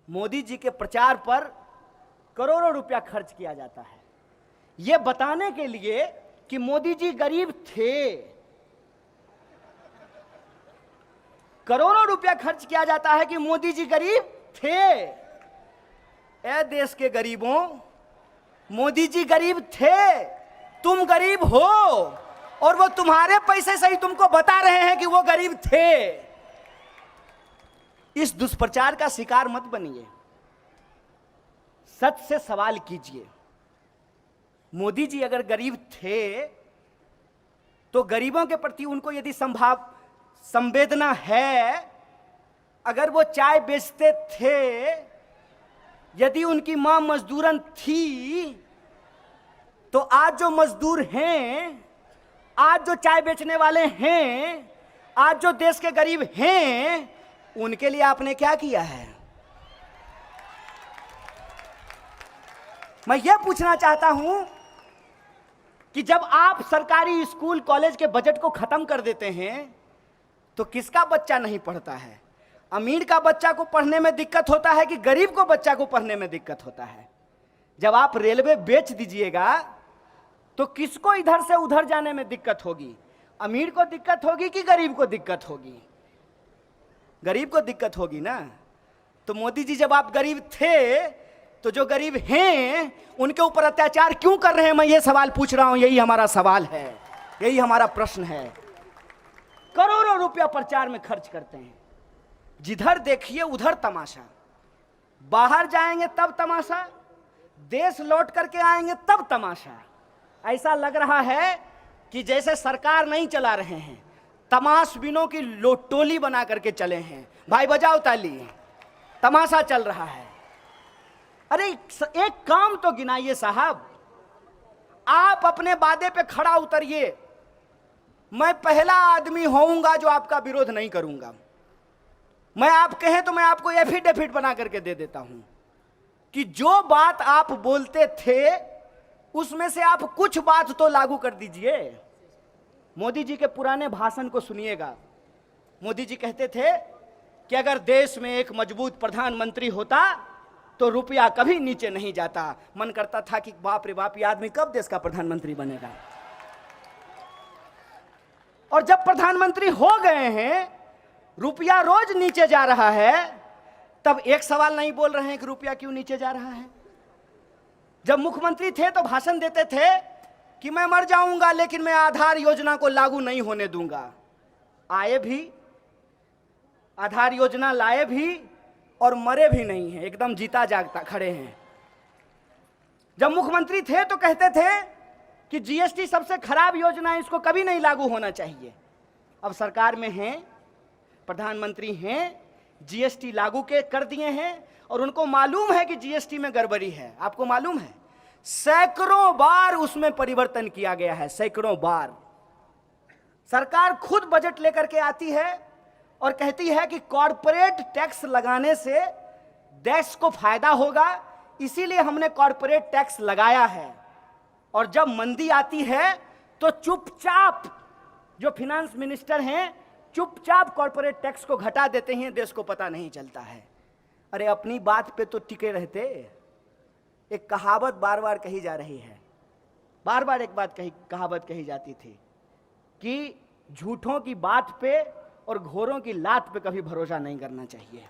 मोदी जी के प्रचार पर करोड़ों रुपया खर्च किया जाता है, यह बताने के लिए कि मोदी जी गरीब थे। करोड़ों रुपया खर्च किया जाता है कि मोदी जी गरीब थे। ए देश के गरीबों, मोदी जी गरीब थे, तुम गरीब हो, और वो तुम्हारे पैसे से ही तुमको बता रहे हैं कि वो गरीब थे। इस दुष्प्रचार का शिकार मत बनिए, सच से सवाल कीजिए। मोदी जी अगर गरीब थे तो गरीबों के प्रति उनको यदि संवेदना है, अगर वो चाय बेचते थे, यदि उनकी मां मजदूरन थी, तो आज जो मजदूर हैं, आज जो चाय बेचने वाले हैं, आज जो देश के गरीब हैं, उनके लिए आपने क्या किया है? मैं यह पूछना चाहता हूं कि जब आप सरकारी स्कूल कॉलेज के बजट को खत्म कर देते हैं तो किसका बच्चा नहीं पढ़ता है? अमीर का बच्चा को पढ़ने में दिक्कत होता है कि गरीब को बच्चा को पढ़ने में दिक्कत होता है? जब आप रेलवे बेच दीजिएगा तो किसको इधर से उधर जाने में दिक्कत होगी? अमीर को दिक्कत होगी कि गरीब को दिक्कत होगी? गरीब को दिक्कत होगी ना। तो मोदी जी, जब आप गरीब थे तो जो गरीब हैं उनके ऊपर अत्याचार क्यों कर रहे हैं? मैं ये सवाल पूछ रहा हूं, यही हमारा सवाल है, यही हमारा प्रश्न है। करोड़ों रुपया प्रचार में खर्च करते हैं, जिधर देखिए उधर तमाशा। बाहर जाएंगे तब तमाशा, देश लौट करके आएंगे तब तमाशा। ऐसा लग रहा है कि जैसे सरकार नहीं चला रहे हैं, तमाशबीनों की टोली बना करके चले हैं। भाई बजाओ ताली, तमाशा चल रहा है। अरे एक काम तो गिनाइए साहब, आप अपने वादे पे खड़ा उतरिए। मैं पहला आदमी होऊंगा जो आपका विरोध नहीं करूंगा। मैं आप कहें तो मैं आपको एफिडेविट बना करके दे देता हूं कि जो बात आप बोलते थे उसमें से आप कुछ बात तो लागू कर दीजिए। मोदी जी के पुराने भाषण को सुनिएगा। मोदी जी कहते थे कि अगर देश में एक मजबूत प्रधानमंत्री होता तो रुपया कभी नीचे नहीं जाता। मन करता था कि बाप रे बाप, ये आदमी कब देश का प्रधानमंत्री बनेगा। और जब प्रधानमंत्री हो गए हैं, रुपया रोज नीचे जा रहा है, तब एक सवाल नहीं बोल रहे हैं कि रुपया क्यों नीचे जा रहा है। जब मुख्यमंत्री थे तो भाषण देते थे कि मैं मर जाऊंगा लेकिन मैं आधार योजना को लागू नहीं होने दूंगा। आए भी, आधार योजना लाए भी और मरे भी नहीं हैं, एकदम जीता जागता खड़े हैं। जब मुख्यमंत्री थे तो कहते थे कि जीएसटी सबसे खराब योजना है, इसको कभी नहीं लागू होना चाहिए। अब सरकार में हैं, प्रधानमंत्री हैं, जीएसटी लागू कर दिए हैं और उनको मालूम है कि जीएसटी में गड़बड़ी है। आपको मालूम है, सैकड़ों बार उसमें परिवर्तन किया गया है, सैकड़ों बार। सरकार खुद बजट लेकर के आती है और कहती है कि कॉर्पोरेट टैक्स लगाने से देश को फायदा होगा, इसीलिए हमने कॉर्पोरेट टैक्स लगाया है। और जब मंदी आती है तो चुपचाप जो फिनेंस मिनिस्टर हैं चुपचाप कॉर्पोरेट टैक्स को घटा देते हैं, देश को पता नहीं चलता है। अरे अपनी बात पे तो टिके रहते। एक कहावत बार बार कही जा रही है, बार बार एक कहावत कही जाती थी कि झूठों की बात पे और घोरों की लात पे कभी भरोसा नहीं करना चाहिए।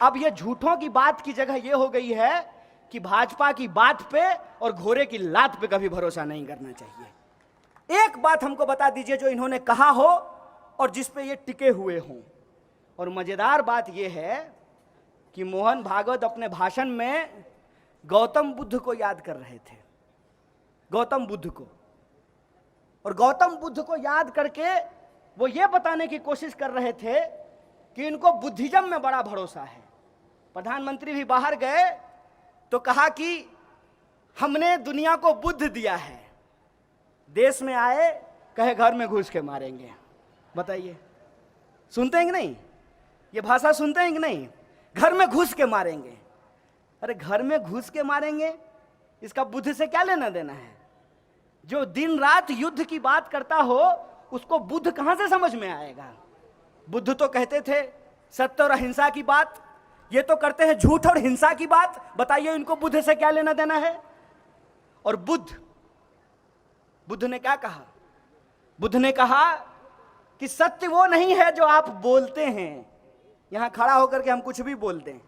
अब ये झूठों की बात की जगह ये हो गई है कि भाजपा की बात पे और घोड़े की लात पे कभी भरोसा नहीं करना चाहिए। एक बात हमको बता दीजिए जो इन्होंने कहा हो और जिस पे ये टिके हुए हों। और मजेदार बात ये है कि मोहन भागवत अपने भाषण में गौतम बुद्ध को याद कर रहे थे, गौतम बुद्ध को। और गौतम बुद्ध को याद करके वो ये बताने की कोशिश कर रहे थे कि इनको बुद्धिज्म में बड़ा भरोसा है। प्रधानमंत्री भी बाहर गए तो कहा कि हमने दुनिया को बुद्ध दिया है। देश में आए, कहे घर में घुस के मारेंगे। बताइए, सुनते हैं कि नहीं? ये भाषा सुनते हैं कि नहीं? घर में घुस के मारेंगे। अरे घर में घुस के मारेंगे, इसका बुद्ध से क्या लेना देना है? जो दिन रात युद्ध की बात करता हो उसको बुद्ध कहां से समझ में आएगा? बुद्ध तो कहते थे सत्य और अहिंसा की बात, ये तो करते हैं झूठ और हिंसा की बात। बताइए इनको बुद्ध से क्या लेना देना है। और बुद्ध ने क्या कहा? बुद्ध ने कहा कि सत्य वो नहीं है जो आप बोलते हैं, यहां खड़ा होकर के हम कुछ भी बोलते हैं।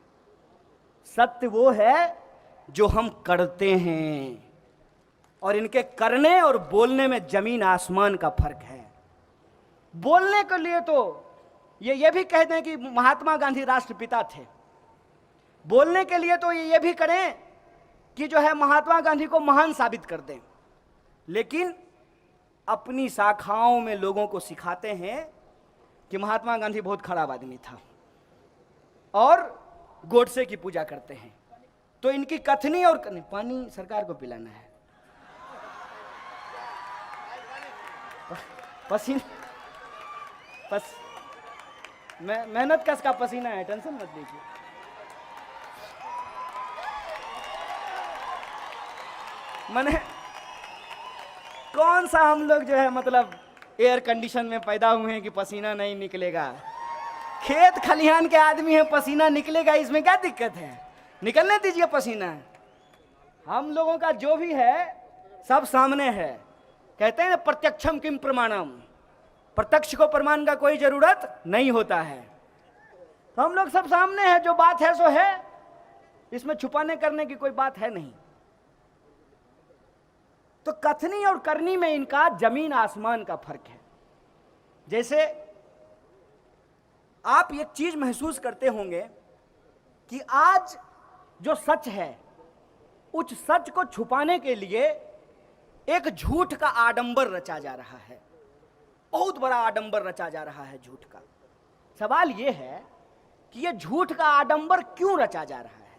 सत्य वो है जो हम करते हैं, और इनके करने और बोलने में जमीन आसमान का फर्क है। बोलने के लिए तो ये भी कह दें कि महात्मा गांधी राष्ट्रपिता थे, बोलने के लिए तो ये भी करें कि जो है महात्मा गांधी को महान साबित कर दें, लेकिन अपनी शाखाओं में लोगों को सिखाते हैं कि महात्मा गांधी बहुत खराब आदमी था, और गोडसे की पूजा करते हैं। तो इनकी कथनी और पानी सरकार को पिलाना है। मेहनत कस का पसीना है, टेंशन मत लीजिए। मैंने कौन सा हम लोग जो है मतलब एयर कंडीशन में पैदा हुए हैं कि पसीना नहीं निकलेगा। खेत खलिहान के आदमी है, पसीना निकलेगा, इसमें क्या दिक्कत है? निकलने दीजिए पसीना। हम लोगों का जो भी है सब सामने है। कहते हैं ना प्रत्यक्षम किम प्रमाणम, प्रत्यक्ष को प्रमाण का कोई जरूरत नहीं होता है। तो हम लोग सब सामने है, जो बात है सो है, इसमें छुपाने करने की कोई बात है नहीं। तो कथनी और करनी में इनका जमीन आसमान का फर्क है। जैसे आप एक चीज महसूस करते होंगे कि आज जो सच है, उस सच को छुपाने के लिए एक झूठ का आडंबर रचा जा रहा है, बहुत बड़ा आडंबर रचा जा रहा है झूठ का। सवाल यह है कि यह झूठ का आडंबर क्यों रचा जा रहा है?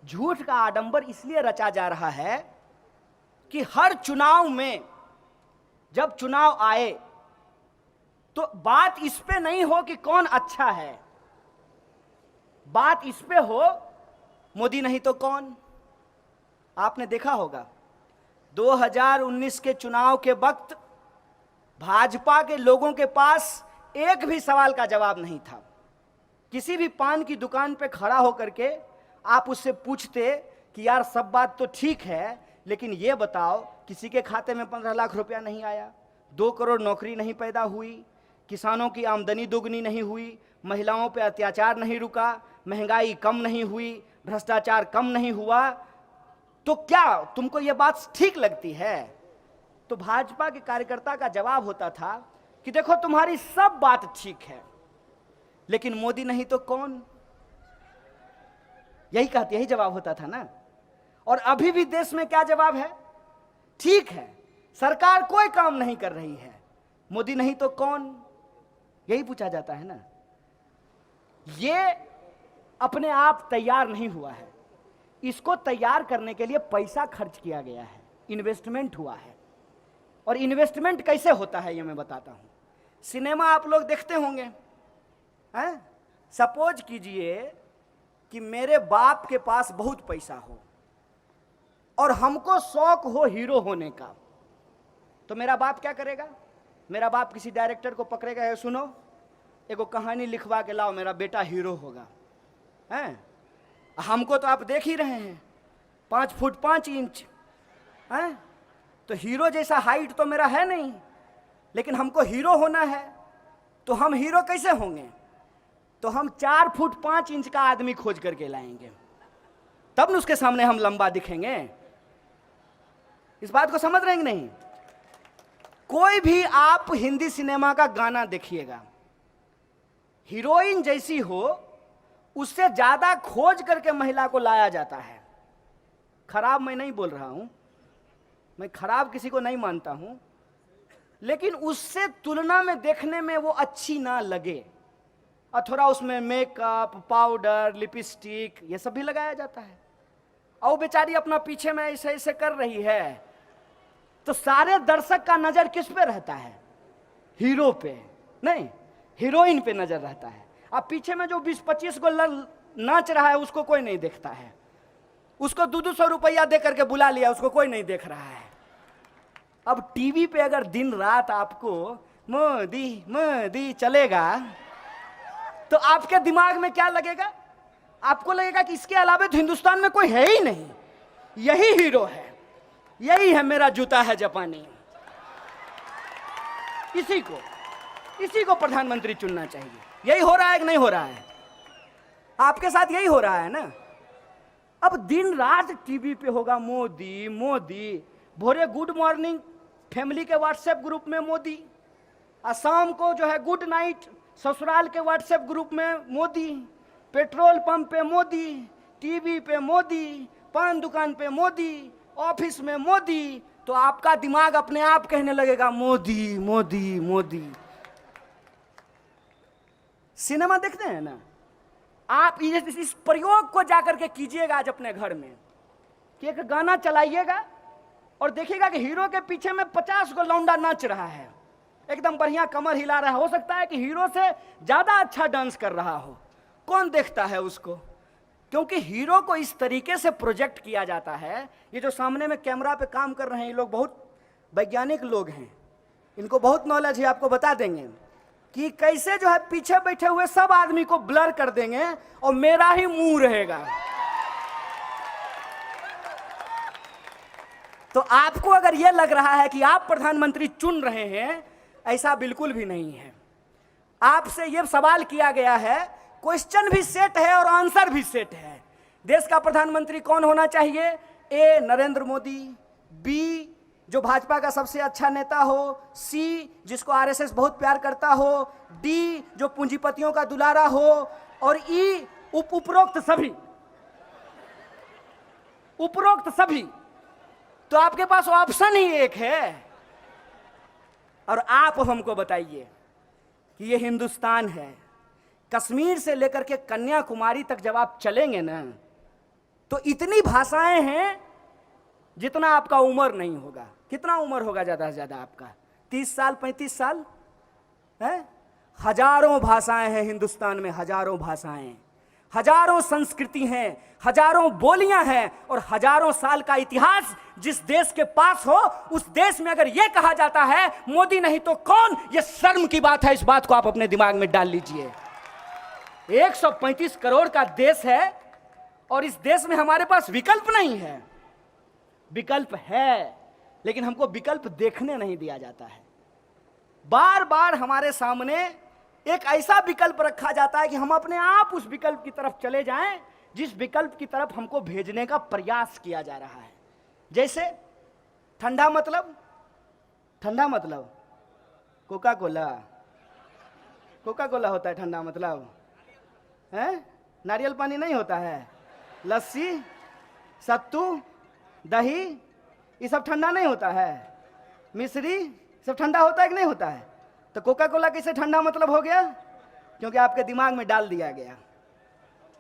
झूठ का आडंबर इसलिए रचा जा रहा है कि हर चुनाव में जब चुनाव आए तो बात इस पे नहीं हो कि कौन अच्छा है, बात इस पे हो मोदी नहीं तो कौन। आपने देखा होगा 2019 के चुनाव के वक्त भाजपा के लोगों के पास एक भी सवाल का जवाब नहीं था। किसी भी पान की दुकान पे खड़ा होकर के आप उससे पूछते कि यार सब बात तो ठीक है, लेकिन ये बताओ किसी के खाते में 15 लाख रुपया नहीं आया, 2 करोड़ नौकरी नहीं पैदा हुई, किसानों की आमदनी दोगुनी नहीं हुई, महिलाओं पे अत्याचार नहीं रुका, महंगाई कम नहीं हुई, भ्रष्टाचार कम नहीं हुआ, तो क्या तुमको ये बात ठीक लगती है? तो भाजपा के कार्यकर्ता का जवाब होता था कि देखो तुम्हारी सब बात ठीक है, लेकिन मोदी नहीं तो कौन। यही जवाब होता था ना। और अभी भी देश में क्या जवाब है? ठीक है, सरकार कोई काम नहीं कर रही है, मोदी नहीं तो कौन, यही पूछा जाता है ना। ये अपने आप तैयार नहीं हुआ है, इसको तैयार करने के लिए पैसा खर्च किया गया है, इन्वेस्टमेंट हुआ है। और इन्वेस्टमेंट कैसे होता है ये मैं बताता हूं। सिनेमा आप लोग देखते होंगे हैं? सपोज कीजिए कि मेरे बाप के पास बहुत पैसा हो और हमको शौक हो हीरो होने का, तो मेरा बाप क्या करेगा? मेरा बाप किसी डायरेक्टर को पकड़ेगा, है सुनो एगो कहानी लिखवा के लाओ, मेरा बेटा हीरो होगा। हैं? हमको तो आप देख ही रहे हैं 5 फुट 5 इंच हैं? तो हीरो जैसा हाइट तो मेरा है नहीं, लेकिन हमको हीरो होना है। तो हम हीरो कैसे होंगे? तो हम 4 फुट 5 इंच का आदमी खोज करके लाएंगे, तब न उसके सामने हम लंबा दिखेंगे। इस बात को समझ रहे हैं कि नहीं? कोई भी आप हिंदी सिनेमा का गाना देखिएगा, हीरोइन जैसी हो उससे ज्यादा खोज करके महिला को लाया जाता है। खराब मैं नहीं बोल रहा हूं, मैं खराब किसी को नहीं मानता हूं, लेकिन उससे तुलना में देखने में वो अच्छी ना लगे, और थोड़ा उसमें मेकअप, पाउडर, लिपस्टिक ये सब भी लगाया जाता है, और वो बेचारी अपना पीछे में ऐसे ऐसे कर रही है, तो सारे दर्शक का नजर किस पे रहता है? हीरो पे नहीं, हीरोइन पे नजर रहता है। अब पीछे में जो 20-25 को नाच रहा है उसको कोई नहीं देखता है, उसको 200 रुपया दे करके बुला लिया, उसको कोई नहीं देख रहा है। अब टीवी पे अगर दिन रात आपको मोदी मोदी चलेगा तो आपके दिमाग में क्या लगेगा? आपको लगेगा कि इसके अलावा तो हिंदुस्तान में कोई है ही नहीं, यही हीरो है, यही है मेरा जूता है जापानी। इसी को प्रधानमंत्री चुनना चाहिए। यही हो रहा है कि नहीं हो रहा है? आपके साथ यही हो रहा है ना। अब दिन रात टीवी पे होगा मोदी मोदी, भोरे गुड मॉर्निंग फैमिली के व्हाट्सएप ग्रुप में मोदी, शाम को जो है गुड नाइट ससुराल के व्हाट्सएप ग्रुप में मोदी, पेट्रोल पंप पे मोदी, टीवी पे मोदी, पान दुकान पे मोदी, ऑफिस में मोदी। तो आपका दिमाग अपने आप कहने लगेगा मोदी मोदी मोदी। सिनेमा देखते हैं ना आप, इस प्रयोग को जाकर के कीजिएगा आज अपने घर में कि एक गाना चलाइएगा और देखिएगा कि हीरो के पीछे में 50 गो लौंडा नाच रहा है, एकदम बढ़िया कमर हिला रहा है। हो सकता है कि हीरो से ज्यादा अच्छा डांस कर रहा हो। कौन देखता है उसको? क्योंकि हीरो को इस तरीके से प्रोजेक्ट किया जाता है। ये जो सामने में कैमरा पे काम कर रहे हैं, ये लोग बहुत वैज्ञानिक लोग हैं, इनको बहुत नॉलेज है। आपको बता देंगे कि कैसे जो है पीछे बैठे हुए सब आदमी को ब्लर कर देंगे और मेरा ही मुंह रहेगा। तो आपको अगर यह लग रहा है कि आप प्रधानमंत्री चुन रहे हैं, ऐसा बिल्कुल भी नहीं है। आपसे यह सवाल किया गया है, क्वेश्चन भी सेट है और आंसर भी सेट है। देश का प्रधानमंत्री कौन होना चाहिए? ए नरेंद्र मोदी, बी जो भाजपा का सबसे अच्छा नेता हो, सी जिसको आरएसएस बहुत प्यार करता हो, डी जो पूंजीपतियों का दुलारा हो, और ई उपरोक्त सभी। तो आपके पास ऑप्शन ही एक है। और आप हमको बताइए कि ये हिंदुस्तान है, कश्मीर से लेकर के कन्याकुमारी तक जब आप चलेंगे ना, तो इतनी भाषाएं हैं जितना आपका उम्र नहीं होगा। कितना उम्र होगा ज्यादा से ज्यादा आपका? 30 साल 35 साल है। हजारों भाषाएं हैं हिंदुस्तान में, हजारों भाषाएं, हजारों संस्कृति हैं, हजारों बोलियां हैं और हजारों साल का इतिहास जिस देश के पास हो, उस देश में अगर यह कहा जाता है मोदी नहीं तो कौन, यह शर्म की बात है। इस बात को आप अपने दिमाग में डाल लीजिए। 135 करोड़ का देश है और इस देश में हमारे पास विकल्प नहीं है। विकल्प है लेकिन हमको विकल्प देखने नहीं दिया जाता है। बार बार हमारे सामने एक ऐसा विकल्प रखा जाता है कि हम अपने आप उस विकल्प की तरफ चले जाएं जिस विकल्प की तरफ हमको भेजने का प्रयास किया जा रहा है। जैसे ठंडा मतलब कोका कोला होता है ठंडा मतलब है। नारियल पानी नहीं होता है, लस्सी, सत्तू, दही, ये सब ठंडा नहीं होता है। मिश्री सब ठंडा होता है कि नहीं होता है? तो कोका कोला कैसे ठंडा मतलब हो गया? क्योंकि आपके दिमाग में डाल दिया गया।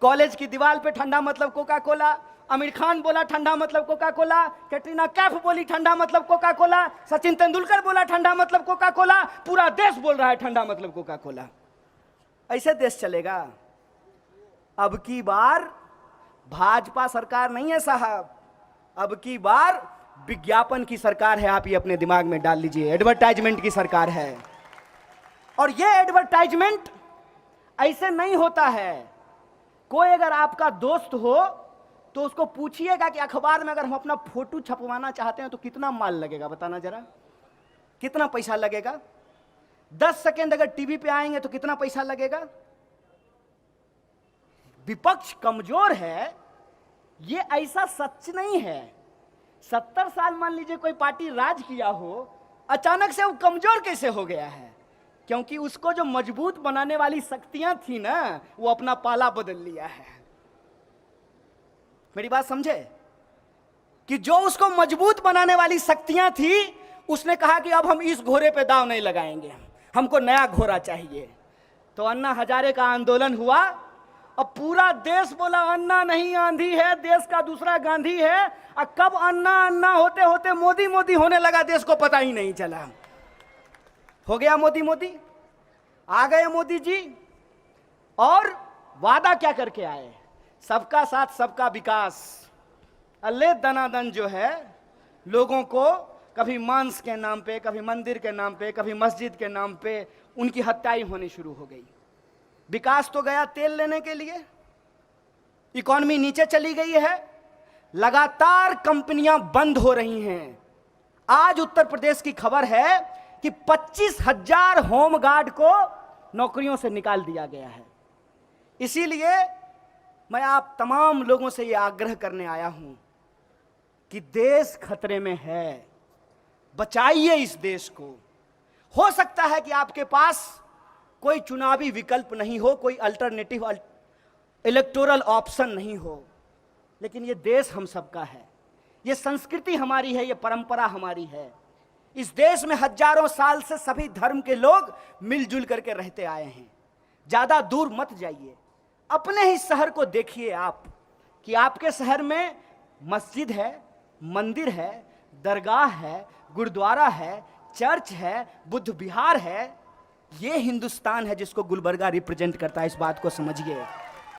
कॉलेज की दीवार पे ठंडा मतलब कोका कोला, आमिर खान बोला ठंडा मतलब कोका कोला, कैटरीना कैफ बोली ठंडा मतलब कोका कोला, सचिन तेंदुलकर बोला ठंडा मतलब कोका कोला, पूरा देश बोल रहा है ठंडा मतलब कोका कोला। ऐसे देश चलेगा? अब की बार भाजपा सरकार नहीं है साहब, अब की बार विज्ञापन की सरकार है। आप ये अपने दिमाग में डाल लीजिए, एडवर्टाइजमेंट की सरकार है। और ये एडवर्टाइजमेंट ऐसे नहीं होता है। कोई अगर आपका दोस्त हो तो उसको पूछिएगा कि अखबार में अगर हम अपना फोटो छपवाना चाहते हैं तो कितना माल लगेगा, बताना जरा, कितना पैसा लगेगा? 10 सेकेंड अगर टीवी पे आएंगे तो कितना पैसा लगेगा? विपक्ष कमजोर है, ये ऐसा सच नहीं है। 70 साल मान लीजिए कोई पार्टी राज किया हो, अचानक से वो कमजोर कैसे हो गया है? क्योंकि उसको जो मजबूत बनाने वाली शक्तियां थी ना, वो अपना पाला बदल लिया है। मेरी बात समझे? कि जो उसको मजबूत बनाने वाली शक्तियां थी, उसने कहा कि अब हम इस घोड़े पे दांव नहीं लगाएंगे, हमको नया घोड़ा चाहिए। तो अन्ना हजारे का आंदोलन हुआ। अब पूरा देश बोला अन्ना नहीं आंधी है, देश का दूसरा गांधी है। और कब अन्ना अन्ना होते होते मोदी मोदी होने लगा, देश को पता ही नहीं चला। हो गया मोदी मोदी, आ गए मोदी जी। और वादा क्या करके आए? सबका साथ सबका विकास। अल्ले दनादन जो है लोगों को कभी मांस के नाम पे, कभी मंदिर के नाम पे, कभी मस्जिद के नाम पे उनकी हत्याएं होनी शुरू हो गई। विकास तो गया तेल लेने के लिए, इकॉनमी नीचे चली गई है, लगातार कंपनियां बंद हो रही हैं। आज उत्तर प्रदेश की खबर है कि 25,000 होमगार्ड को नौकरियों से निकाल दिया गया है। इसीलिए मैं आप तमाम लोगों से यह आग्रह करने आया हूं कि देश खतरे में है, बचाइए इस देश को। हो सकता है कि आपके पास कोई चुनावी विकल्प नहीं हो, कोई अल्टरनेटिव इलेक्टोरल ऑप्शन नहीं हो, लेकिन यह देश हम सबका है, यह संस्कृति हमारी है, यह परंपरा हमारी है। इस देश में हजारों साल से सभी धर्म के लोग मिलजुल करके रहते आए हैं। ज्यादा दूर मत जाइए, अपने ही शहर को देखिए आप कि आपके शहर में मस्जिद है, मंदिर है, दरगाह है, गुरुद्वारा है, चर्च है, बुद्ध विहार है। ये हिंदुस्तान है जिसको गुलबर्गा रिप्रेजेंट करता है, इस बात को समझिए।